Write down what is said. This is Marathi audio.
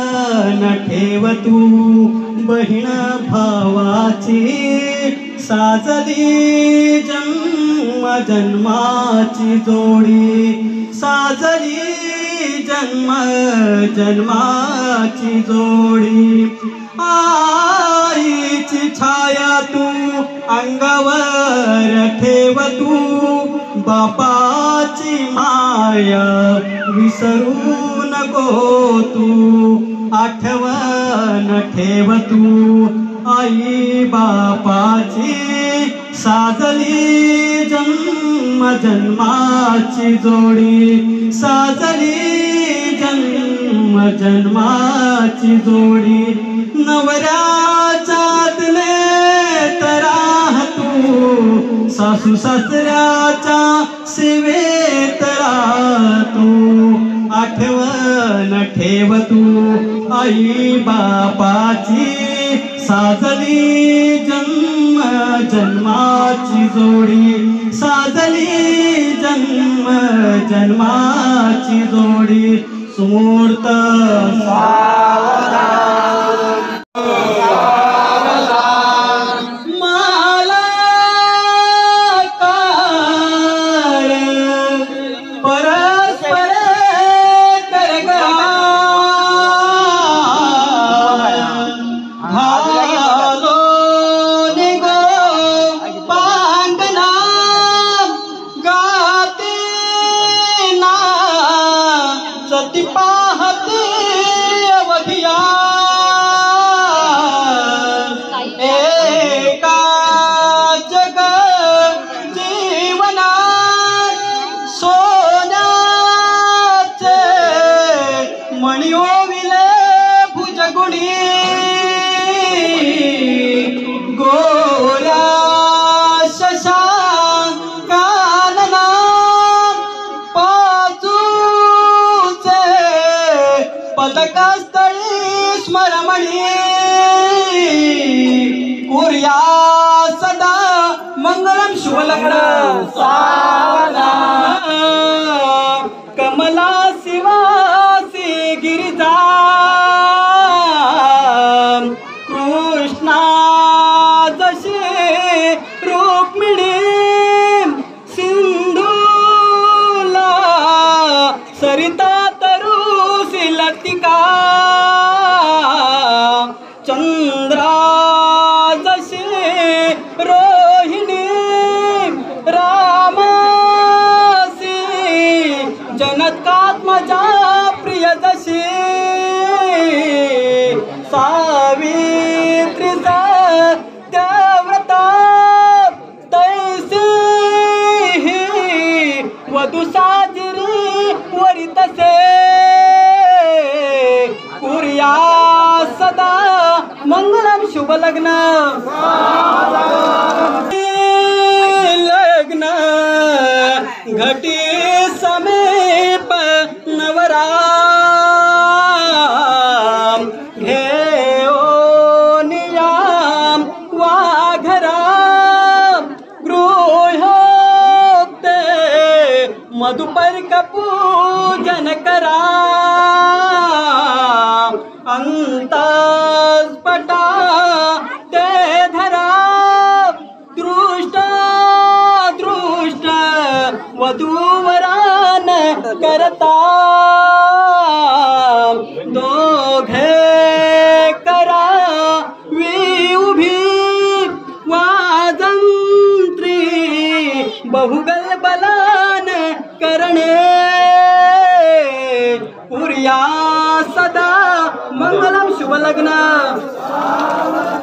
आठवण ठेव तू बहीण भावाची साजली जन्म जन्माची जोडी साजली जन्म जन्माची जोडी आईची छाया तू अंगावर ठेव तू बापाची माया विसरू नको तू आठवण ठेव तू आई बापाची साजली जन्म जन्माची जोडी साजली जन्म जन्माची जोडी नवऱ्याच्यातले तराह तू सासू सासऱ्याच्या सेवेत राह तू आठवण ठेव तू आई बापाची साजली जन्म जन्माची जोडी साजली जन्म जन्माची जोडी सुमूर्त स्मरमणी कुर्या सदा मंगलम शुभलग्न सावधा कमला शिवासी गिरिजा कृष्णा जशी रुक्मिणी सिंधूला सरिता तरुसी लतिका चंद्रा जशी रोहिणी रामासी जनकात्मजा प्रिय जशी सावित्री सत्यव्रता तैसी वधू साजिरी वरितसे कुर्या सदा मंगलम शुभ लग्न लग्न घटी समीप नवरा घेओ नियाम वाघरा गृहोक्ते मधुपर्क पूजन करा अंतस्पटा ते धरा दृष्ट दृष्ट वधूवरान करता दोघे करा वी उभी वाजंत्री बहुगल बलान करणे पुर्या सदा मंगलम शुभ लग्न